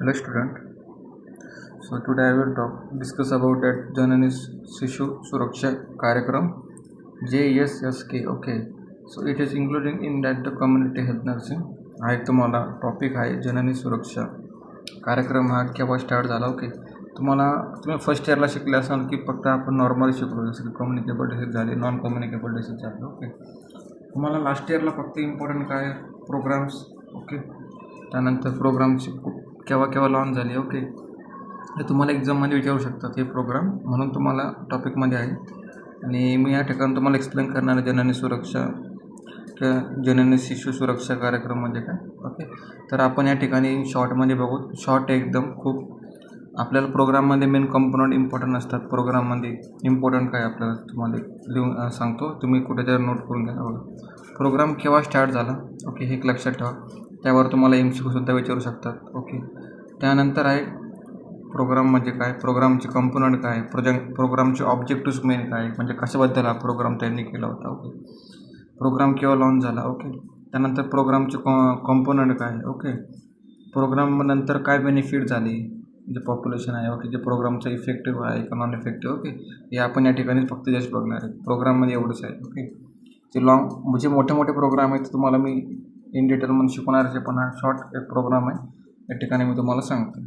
Hello student. So today I will discuss about that Janani Shishu Suraksha Karyakram JSSK. Okay. So it is including in that the community health nursing. हा एक तुम्हाला topic आहे जननी सुरक्षा कार्यक्रम. हा केव्हा start झाला? ओके, तुम्ही फर्स्ट इयरला शिकले असाल की फक्त आपण नॉर्मली शिकलो, जसं की कम्युनिकेबल डिसीज झाले, नॉन कम्युनिकेबल डिसीज झाले. ओके, तुम्हाला लास्ट इयरला फक्त इम्पॉर्टंट काय प्रोग्राम्स. ओके, त्यानंतर प्रोग्रामची केव्हा केव्हा लॉन्च झाली. ओके, हे तुम्हाला एक्झाममध्ये विचारू शकतात हे प्रोग्राम, म्हणून तुम्हाला टॉपिकमध्ये आहे. आणि मी या ठिकाणी तुम्हाला एक्सप्लेन करणार आहे जननी सुरक्षा किंवा जननी शिशु सुरक्षा कार्यक्रम म्हणजे काय. ओके, तर आपण या ठिकाणी शॉर्टमध्ये बघू. शॉर्ट एकदम खूप आपल्याला प्रोग्राममध्ये मेन कंपोनंट इम्पॉर्टंट असतात. प्रोग्राममध्ये इम्पॉर्टंट काय आपल्याला तुम्हाला लिहून सांगतो, तुम्ही कुठेतरी नोट करून घ्या. बघा, प्रोग्राम केव्हा स्टार्ट झाला. ओके, हे एक लक्षात ठेवा, त्यावर तुम्हाला MCQसुद्धा विचारू शकतात. ओके, त्यानंतर आहे प्रोग्राम म्हणजे काय, प्रोग्रामचे कंपोनंट काय, प्रोग्रामचे ऑब्जेक्टिव्स मेन काय, म्हणजे कशाबद्दल हा प्रोग्राम त्यांनी केला होता. ओके, प्रोग्राम केव्हा लॉन्च झाला. ओके, त्यानंतर प्रोग्रामचे कंपोनंट काय. ओके, प्रोग्राम नंतर काय बेनिफिट झाले जे पॉप्युलेशन आहे. ओके, जे प्रोग्रामचं इफेक्टिव्ह आहे का नॉन इफेक्टिव्ह. ओके, हे आपण या ठिकाणी फक्त जस्ट बघणार आहे. प्रोग्राममध्ये एवढंच आहे. ओके, जे म्हणजे मोठे मोठे प्रोग्राम आहेत तुम्हाला मी इन डिटेलमध्ये शिकवणार आहे, पण हा शॉर्ट एक प्रोग्राम आहे, या ठिकाणी मी तुम्हाला सांगतो.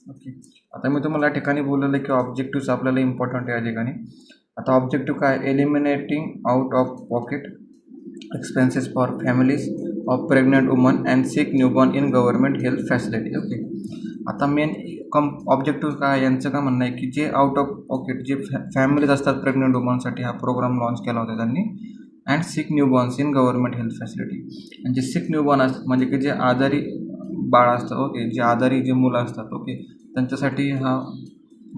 ओके, आता मी तुम्हाला या ठिकाणी बोललेलं की ऑब्जेक्टिव्स आपल्याला इम्पॉर्टंट आहे या ठिकाणी. आता ऑब्जेक्टिव्ह काय, eliminating out of pocket expenses for families of pregnant woman and six newborn in government health facility. Okay, आता मेन ऑब्जेक्टिव्ह काय, यांचं काय म्हणणं आहे की जे आउट ऑफ पॉकेट जे फॅमिलीज असतात प्रेग्नंट वुमनसाठी हा प्रोग्राम लॉन्च केला होता त्यांनी. And six newborn's in government health facility, आणि जे सिक न्यूबॉर्न असतात म्हणजे की जे आजारी बाळ असतात. ओके, जे आजारी जे मुलं असतात. ओके, त्यांच्यासाठी हा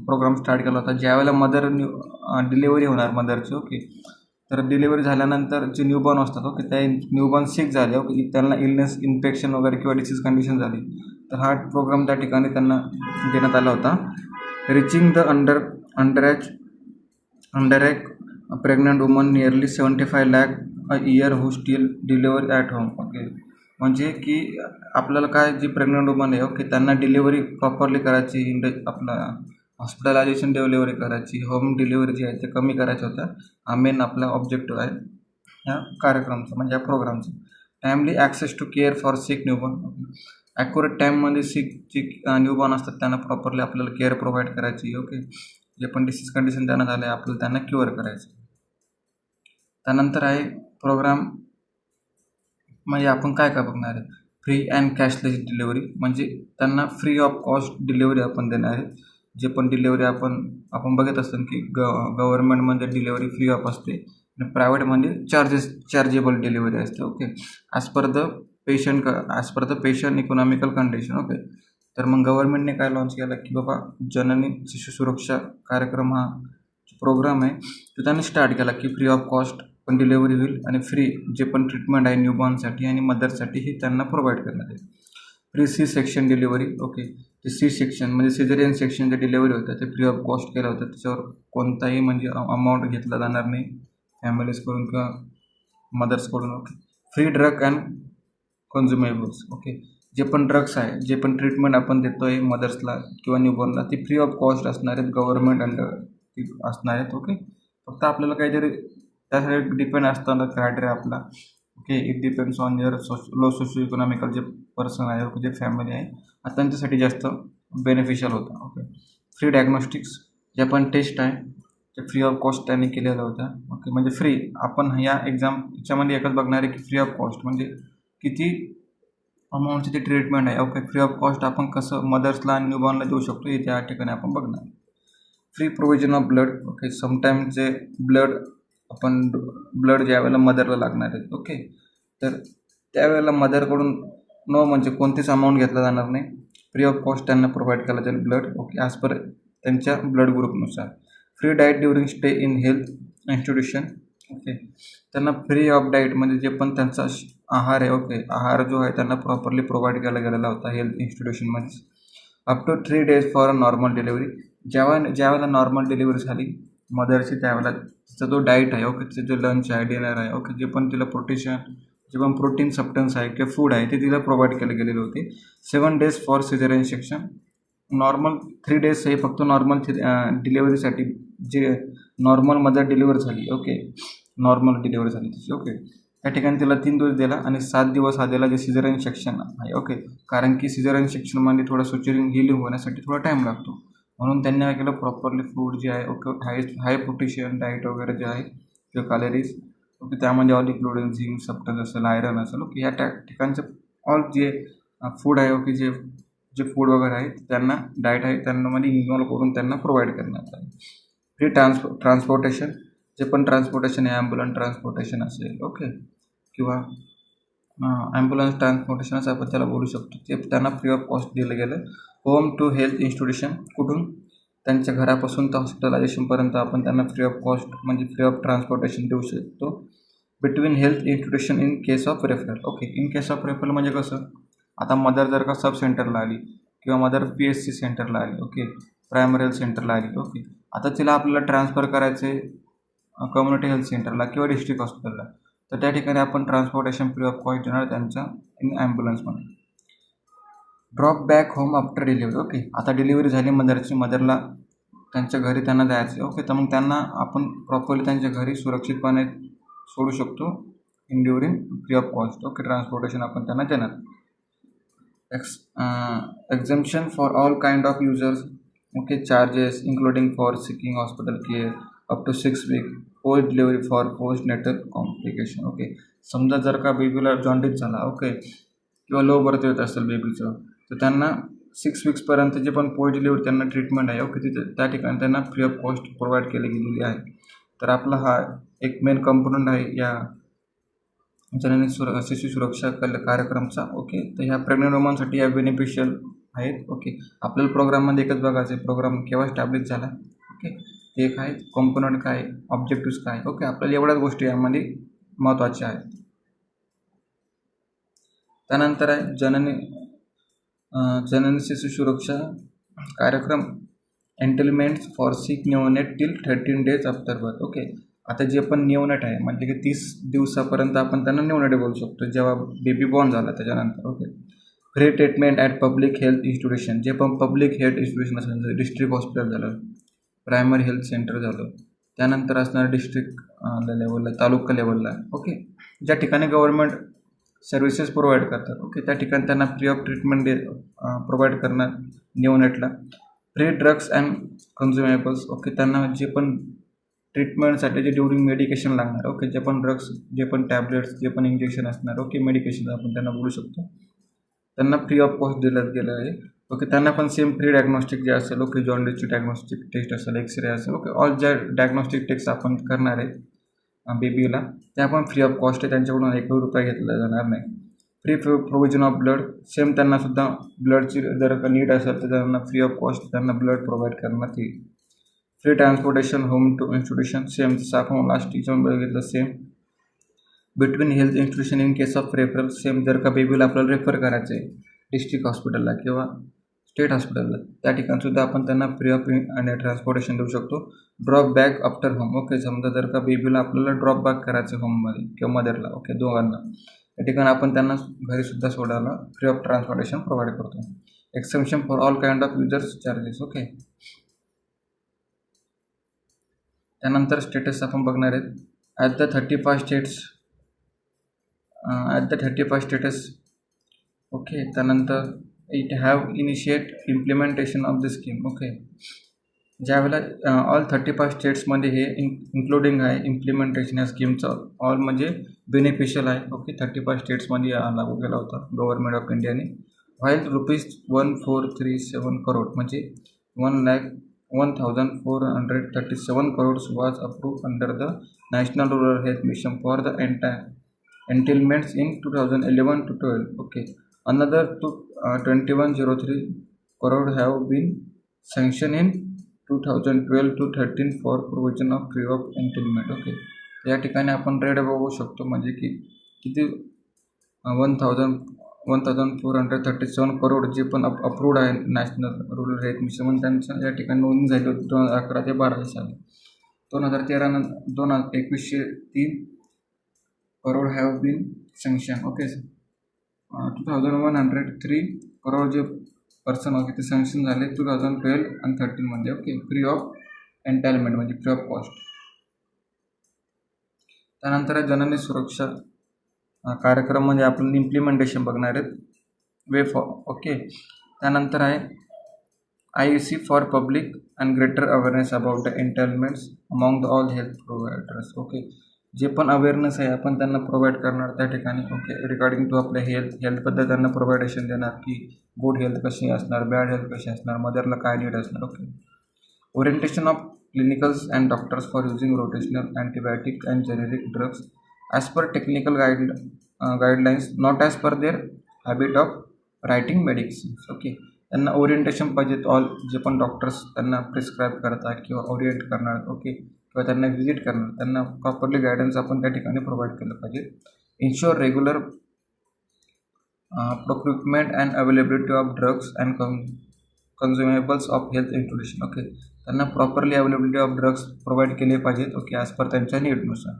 प्रोग्राम स्टार्ट केला होता. ज्यावेळेला डिलिव्हरी होणार मदरची. ओके, तर डिलिव्हरी झाल्यानंतर जे न्यूबॉर्न असतात. ओके, त्या न्यूबॉर्न सिक झाले. ओके, त्यांना इलनेस इन्फेक्शन वगैरे किंवा डिसीज कंडिशन झाली, तर हा प्रोग्राम त्या ठिकाणी त्यांना देण्यात आला होता. Reaching the under pregnant woman nearly 75 lakh a year who steel delivery at home. Okay, म्हणजे की आपल्याला काय, जी प्रेग्नंट वुमन आहे. ओके, त्यांना डिलिव्हरी प्रॉपरली करायची, आपला हॉस्पिटलायझेशन डिलिव्हरी करायची, होम डिलिव्हरी जी आहे ते कमी करायचं होतं. हा मेन आपला ऑब्जेक्टिव्ह आहे ह्या कार्यक्रमचा म्हणजे या प्रोग्रामचा. Timely access to care for sick newborn, accurate टाईममध्ये जी न्यूबॉर्न असतात त्यांना प्रॉपरली आपल्याला केअर प्रोव्हाइड करायची. ओके, जे पण डिसीज कंडिशन त्यांना झालं आहे आपल्याला त्यांना क्युअर करायचं. त्यानंतर आहे प्रोग्राम म्हणजे आपण काय काय बघणार आहे, फ्री अँड कॅशलेस डिलिव्हरी, म्हणजे त्यांना फ्री ऑफ कॉस्ट डिलिव्हरी आपण देणार आहे. जे पण डिलिव्हरी आपण बघत असतो की गव्हर्नमेंटमध्ये डिलिव्हरी फ्री ऑफ असते आणि प्रायव्हेटमध्ये चार्जेबल डिलिव्हरी असते. Okay, as per the patient economical condition. Okay, तर मग गव्हर्नमेंटने काय लॉन्च केलं की बाबा जननी शिशु सुरक्षा कार्यक्रम हा प्रोग्राम आहे तो त्यांनी स्टार्ट केला की फ्री ऑफ कॉस्ट पण डिलिव्हरी होईल आणि फ्री जे पण ट्रीटमेंट आहे न्यूबॉर्नसाठी आणि मदरसाठी हे त्यांना प्रोव्हाइड करण्यात येईल. Free C section delivery. Okay, ते सी सेक्शन म्हणजे सिझेरियन सेक्शन जे डिलिव्हरी होतं ते फ्री ऑफ कॉस्ट केलं होतं. त्याच्यावर कोणताही म्हणजे अमाऊंट घेतला जाणार नाही फॅमिलीजकडून किंवा मदर्सकडून. Okay, free drug and consumables. Okay, जे पण ड्रग्स आहे, जे पण ट्रीटमेंट आपण देतो आहे मदर्सला किंवा न्यूबॉर्नला ती फ्री ऑफ कॉस्ट असणार आहेत, गव्हर्नमेंट अंडर असणार आहेत. ओके, फक्त आपल्याला काहीतरी त्यासाठी डिपेंड असताना क्रायटेरिया आपला. Okay, it depends on your low socio economical जे पर्सन आहे, जे फॅमिली आहे त्यांच्यासाठी जास्त बेनिफिशियल होतं. ओके, फ्री डायग्नोस्टिक्स जे पण टेस्ट आहे ते फ्री ऑफ कॉस्ट त्यांनी केलेलं होतं. ओके, म्हणजे फ्री आपण या याच्यामध्ये एकच बघणार आहे की फ्री ऑफ कॉस्ट म्हणजे किती अमाऊंटची ती ट्रीटमेंट आहे. ओके, फ्री ऑफ कॉस्ट आपण कसं मदर्सला आणि न्यूबॉर्नला देऊ शकतो हे त्या ठिकाणी आपण बघणार. Free provision of blood. Okay, sometimes जे ब्लड ज्या वेळेला मदरला लागणार आहेत. ओके, तर त्यावेळेला मदरकडून म्हणजे कोणतीच अमाऊंट घेतला जाणार नाही, फ्री ऑफ कॉस्ट त्यांना प्रोव्हाइड केलं जाईल ब्लड. ओके, ॲज पर त्यांच्या ब्लड ग्रुपनुसार. Free diet during stay in health institution. Okay, त्यांना फ्री ऑफ डाएट म्हणजे जे पण त्यांचा आहार आहे. ओके, आहार जो आहे त्यांना प्रॉपरली प्रोव्हाइड केला गेलेला होता हेल्थ इन्स्टिट्यूशनमध्ये. Up to 3 days for a normal delivery. ज्यावेळेला नॉर्मल डिलिव्हरी झाली मदरची त्यावेळेला तिचा जो डाएट आहे. ओके, तिचं जे लंच आहे, डिनर आहे. ओके, जे पण तिला प्रोटीन जे पण प्रोटीन सबस्टन्स आहे किंवा फूड आहे ते तिला प्रोव्हाइड केले गेलेले होते. 7 days for caesarean section. Normal 3 days हे फक्त नॉर्मल डिलिव्हरीसाठी, जे नॉर्मल मदर डिलिव्हर झाली, ओके, नॉर्मल डिलिव्हरी झाली तिची, ओके, त्या ठिकाणी तिला 3 दिवस दिला आणि 7 दिवस हा दिला जे सिझेरियन सेक्शन आहे, ओके, कारण की सिझेरियन सेक्शनमध्ये थोडं सुचरिंग हिलिंग होण्यासाठी थोडा टाईम लागतो. म्हणून त्यांनी काय केलं, प्रॉपरली फूड जे आहे, ओके, हाय प्रोटीशियन डाएट वगैरे जे आहे किंवा कॅलरीज, ओके, त्यामध्ये ऑल इन्क्लुडिंग झिंक सबस्टन्स असेल, आयरन असेल, ओके, ह्या ठिकाणचे ऑल जे फूड आहे, ओके, जे जे फूड वगैरे आहे त्यांना डाएट आहे त्यांनामध्ये इन्व्हॉल्व करून त्यांना प्रोव्हाइड करण्यात आले. फ्री ट्रान्सपोर्टेशन, जे पण ट्रान्सपोर्टेशन आहे, ॲम्ब्युलन्स ट्रान्सपोर्टेशन असेल, ओके, किंवा ॲम्ब्युलन्स ट्रान्सपोर्टेशन असं आपण त्याला बोलू शकतो, ते त्यांना फ्री ऑफ कॉस्ट दिलं गेलं. होम टू हेल्थ इन्स्टिट्यूशन, कुठून, त्यांच्या घरापासून तर हॉस्पिटलायझेशनपर्यंत आपण त्यांना फ्री ऑफ कॉस्ट म्हणजे फ्री ऑफ ट्रान्सपोर्टेशन देऊ शकतो. Between health institution in case of referral, okay, in case of referral म्हणजे कसं, आता मदर जर का सब सेंटरला आली किंवा मदर PSC सेंटरला आली, ओके, प्रायमरी हेल्थ सेंटरला आली, ओके, आता तिला आपल्याला ट्रान्सफर करायचे कम्युनिटी हेल्थ सेंटरला किंवा डिस्ट्रिक्ट हॉस्पिटलला, तर त्या ठिकाणी आपण ट्रान्सपोर्टेशन फ्री ऑफ कॉस्ट देणार त्यांच्या इन ॲम्ब्युलन्समध्ये. Drop back home after delivery, okay, आता डिलिव्हरी झाली मदरला त्यांच्या घरी त्यांना जायचं, ओके, तर मग त्यांना आपण प्रॉपरली त्यांच्या घरी सुरक्षितपणे सोडू शकतो in during free of cost, okay, transportation आपण त्यांना देणार. exemption for all kind of users, okay, charges including for seeking hospital care up to 6 weeks post delivery for postnatal complication, okay, समजा जर का बेबीला जॉन्डिस झाला, ओके, किंवा low birth येत असेल बेबीचं, तर त्यांना 6 weeksपर्यंत जे पण पोस्ट डिलिव्हरी त्यांना ट्रीटमेंट आहे, ओके, तिथे त्या ठिकाणी त्यांना फ्री ऑफ कॉस्ट प्रोव्हाइड केली गेलेली आहे. तर आपला हा एक मेन कंपोनंट आहे या जननी शिशु सुरक्षा कार्यक्रमचा, ओके. तर ह्या प्रेग्नंट वुमनसाठी या बेनिफिशियल आहेत, ओके. आपल्याला प्रोग्राममध्ये एकच बघायचं आहे, प्रोग्राम केव्हा स्टॅब्लिश झाला, ओके, एक आहे कॉम्पोनंट काय, ऑब्जेक्टिव्स काय, ओके, आपल्याला एवढ्याच गोष्टी यामध्ये महत्त्वाच्या आहेत. त्यानंतर आहे जननी Shishu Suraksha Karyakram, entitlements for sick neonate till 13 days after birth, okay. आता जे पण न्यूनेट आहे म्हणजे की 30 दिवसापर्यंत आपण त्यांना न्यूनेट बोलू शकतो, जेव्हा बेबी बॉर्न झाला त्याच्यानंतर, okay. Free treatment at public health institution, जे पण पब्लिक हेल्थ इन्स्टिट्यूशन असेल, डिस्ट्रिक्ट हॉस्पिटल झालं, प्रायमरी हेल्थ सेंटर झालं, त्यानंतर असणारं डिस्ट्रिक्ट लेवलला, तालुका लेवलला, ओके, ज्या ठिकाणी गव्हर्नमेंट सर्व्हिसेस प्रोव्हाइड करतात, ओके, त्या ठिकाणी त्यांना फ्री ऑफ ट्रीटमेंट प्रोव्हाइड करणार न्यूनेटला. Free drugs and consumables, okay, त्यांना जे पण ट्रीटमेंटसाठी जे ड्युरिंग मेडिकेशन लागणार, ओके, जे पण ड्रग्स, जे पण टॅबलेट्स, जे पण इंजेक्शन असणार, ओके, मेडिकेशन आपण त्यांना बोलू शकतो, त्यांना फ्री ऑफ कॉस्ट दिलं गेलं आहे, ओके. त्यांना पण सेम फ्री डायग्नोस्टिक जे असेल, ओके, जॉन्डिसची डायग्नोस्टिक टेस्ट असेल, एक्सरे असेल, ओके, ऑल ज्या डायग्नोस्टिक टेस्ट आपण करणार आहे बेबीला त्या पण फ्री ऑफ कॉस्ट आहे, त्यांच्याकडून ₹1 घेतला जाणार नाही. Free provision of blood, same त्यांनासुद्धा ब्लडची जर का नीड असेल तर त्यांना फ्री ऑफ कॉस्ट त्यांना ब्लड प्रोव्हाइड करण्यात येईल. Free transportation home to institution, same जसं आपण लास्ट टीचर बघितलं, same between health institution in case of referral, same जर का बेबीला आपल्याला रेफर करायचं आहे डिस्ट्रिक्ट हॉस्पिटलला किंवा स्टेट हॉस्पिटलला, त्या ठिकाणीसुद्धा आपण त्यांना फ्री ऑफ ट्रान्सपोर्टेशन देऊ शकतो. Drop back after home, okay, समजा जर का बेबीला आपल्याला ड्रॉप बॅक करायचं होममध्ये किंवा मदरला, ओके, दोघांना, त्या ठिकाणी आपण त्यांना घरीसुद्धा सोडायला फ्री ऑफ ट्रान्सपोर्टेशन प्रोव्हाइड करतो. Exception for all kind of users charges, okay. त्यानंतर स्टेटस आपण बघणार आहेत ॲट द 35 स्टेटस, ओके. त्यानंतर it have initiate implementation of the scheme, okay. ज्यावेळेला ऑल 35 स्टेट्समध्ये हे इन्क्लुडिंग आहे इम्प्लिमेंटेशन या स्कीमचं, ऑल म्हणजे बेनिफिशियल आहे, ओके. 35 स्टेट्समध्ये लागू केला होता गव्हर्नमेंट ऑफ इंडियाने. व्हाईल ₹1437 crore म्हणजे 1,1437 crores was approved under the National Rural Health Mission for the entitlements in 2011 to 12, okay. Another 2103 crore have been sanctioned in 2012 to 13 for provision of free of entitlement, okay. या ठिकाणी आपण rate बघू शकतो म्हणजे की किती 1,437 crore जे पण अप्रूव्ड आहे नॅशनल रुरल हेल्थ मिशन म्हणून त्यांच्या या ठिकाणी नोंदणी झाली होती 2011 ते 2012 साली. 2013 2103 crore have been sanctioned. Okay, 2103 crore जे पर्सन होते ते सँक्शन झाले 2012 आणि 13 मध्ये. ओके, फ्री ऑफ एंटायरमेंट म्हणजे फ्री ऑफ कॉस्ट. त्यानंतर जननी सुरक्षा कार्यक्रम म्हणजे आपण इम्प्लिमेंटेशन बघणार आहेत वे फॉर. ओके, त्यानंतर आहे IEC for public and greater awareness about the entitlements among the all health providers. Okay, जे पण अवेअरनेस आहे आपण त्यांना प्रोव्हाइड करणार त्या ठिकाणी. ओके, रिगार्डिंग टू आपल्या हेल्थबद्दल त्यांना प्रोव्हायडेशन देणार की गुड हेल्थ कशी असणार, बॅड हेल्थ कशी असणार, मदरला काय नीड असणार. Okay, orientation of clinicals and doctors for using rotational antibiotic and generic drugs as per technical guidelines not as per their habit of writing medicines. Okay, त्यांना orientation पाहिजेत all जे पण doctors त्यांना prescribe करतात किंवा Orient करणार. Okay, किंवा त्यांना व्हिजिट करणार, त्यांना प्रॉपरली गायडन्स आपण त्या ठिकाणी प्रोव्हाइड केलं पाहिजे. Ensure regular procurement and availability of drugs and consumables of health institution. Okay, त्यांना properly availability of drugs provide केले पाहिजेत. ओके, ॲज पर त्यांच्या नीडनुसार.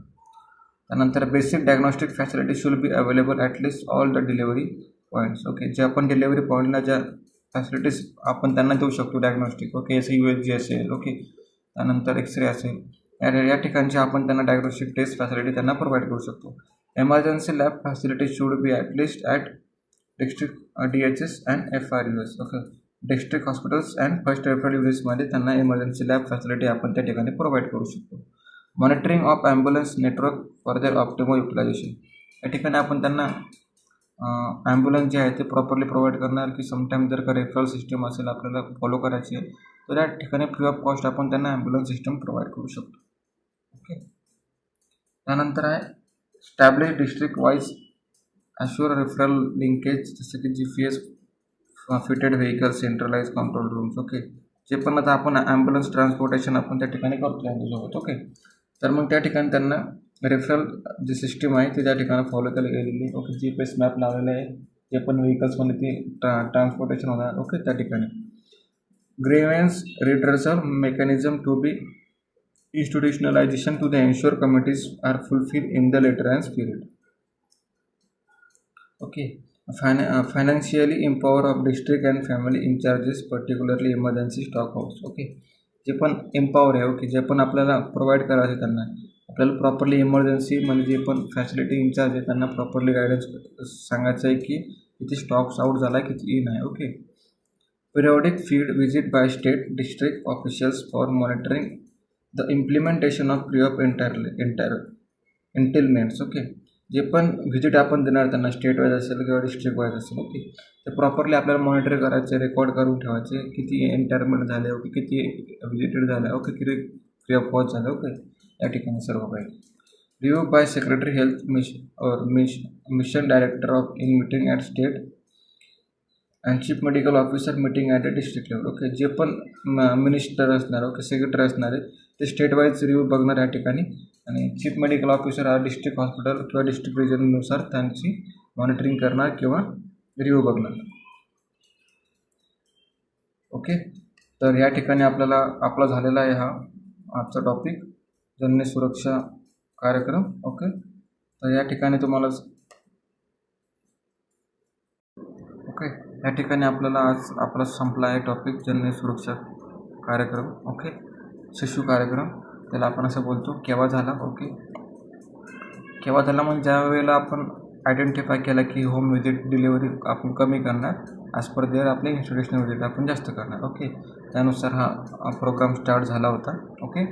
त्यानंतर basic diagnostic facility should be available at least all the delivery points. Okay, जे आपण delivery पॉईंटला ज्या फॅसिलिटीज आपण त्यांना देऊ शकतो डायग्नॉस्टिक. ओके, USG असेल. ओके, त्यानंतर एक्सरे असेल, या ठिकाणची आपण त्यांना डायग्नोस्टिक टेस्ट फॅसिलिटी त्यांना प्रोव्हाइड करू शकतो. Emergency lab facility should B at least at district DHS and FRUS. Okay, district hospitals and first referral युनिट्समध्ये त्यांना एमर्जन्सी लॅब फॅसिलिटी आपण त्या ठिकाणी प्रोव्हाइड करू शकतो. Monitoring of ambulance network for their optimal utilisation. या ठिकाणी आपण त्यांना ॲम्ब्युलन्स जे आहे ते प्रॉपरली प्रोव्हाइड करणार की समटाईम जर का रेफरल सिस्टम असेल आपल्याला फॉलो करायची आहे तर त्या ठिकाणी फ्री ऑफ कॉस्ट आपण त्यांना ॲम्ब्युलन्स सिस्टम प्रोव्हाइड करू शकतो. ओके, त्यानंतर आहे establish district wise assured referral linkage जसं की GPS fitted vehicle centralise control rooms. Okay, जे पण आता आपण ॲम्ब्युलन्स ट्रान्सपोर्टेशन आपण त्या ठिकाणी करतो यांच्यासोबत. ओके, तर मग त्या ठिकाणी त्यांना रेफरल जी सिस्टीम आहे ती त्या ठिकाणी फॉलो केली गेलेली. ओके, GPS मॅप लावलेले आहे जे पण व्हेकल्समध्ये ती ट्रान्सपोर्टेशन होणार. ओके, त्या ठिकाणी grievance redressal mechanism to be institutionalization to the ensure committees are fulfil in the tolerance period. Okay, financially empower of district and family incharges particularly emergency stock house. Okay, जे पण empower आहे. Okay, जे पण आपल्याला provide करायचे त्यांना आपल्याला properly emergency म्हणजे जे पण फॅसिलिटी इन्चार्ज आहे त्यांना प्रॉपरली गायडन्स सांगायचं आहे की किती स्टॉक्स आउट झाला किती इन आहे. Okay, periodic field visit by state district officials for monitoring the implementation of free of entitlements. Okay, जे पण व्हिजिट आपण देणार त्यांना स्टेट वाईज असेल किंवा डिस्ट्रिक्ट वाईज असेल. ओके, ते प्रॉपरली आपल्याला मॉनिटर करायचे, रेकॉर्ड करून ठेवायचे किती एंटायरमेंट झाले. ओके, किती व्हिजिटेड झाले. ओके, किती फ्री ऑफ कॉस्ट झाले. ओके, या ठिकाणी सर्व काही review bye secretary health mission director of in meeting at state and chief medical officer meeting at a district level. Okay, जे पण मिनिस्टर असणार. ओके, सेक्रेटरी असणार आहे ते स्टेट वाईज रिव्ह्यू बघणार या ठिकाणी आणि चीफ मेडिकल ऑफिसर हा डिस्ट्रिक्ट हॉस्पिटल किंवा डिस्ट्रिक्ट रिजननुसार त्यांची मॉनिटरिंग करणार किंवा रिव्ह्यू बघणार. ओके, तर या ठिकाणी आपला झालेला आहे हा आजचा टॉपिक जननी सुरक्षा कार्यक्रम. ओके, तर या ठिकाणी तुम्हाला या ठिकाणी आपल्याला आज आपला संपला आहे टॉपिक जननी सुरक्षा कार्यक्रम. ओके, शिशु कार्यक्रम त्याला आपण असं बोलतो. केव्हा झाला. ओके, केव्हा झाला म्हणजे ज्या वेळेला आपण आयडेंटिफाय केला की होम विजिट डिलिव्हरी आपण कमी करणार ॲज पर देअर आपले इन्स्टिट्यूशनल विजिट आपण जास्त करणार. ओके, त्यानुसार हा प्रोग्राम स्टार्ट झाला होता. ओके,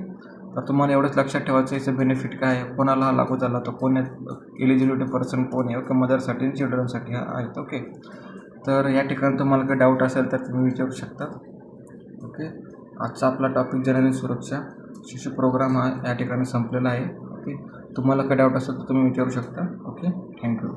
तर तुम्हाला एवढंच लक्षात ठेवायचं याचं बेनिफिट काय आहे, कोणाला हा लागू झाला तर कोण एलिजिबिलिटी पर्सन कोण आहे. ओके, मदरसाठी आणि चिल्ड्रनसाठी हा आहेत. ओके, तर या ठिकाणी तुम्हाला काही डाऊट असेल तर तुम्ही विचारू शकता. ओके, आजचा आपला टॉपिक जननी सुरक्षा शिशु प्रोग्राम हा या ठिकाणी संपलेला आहे. ओके, तुम्हाला काही डाऊट असेल तर तुम्ही विचारू शकता. Okay, thank you.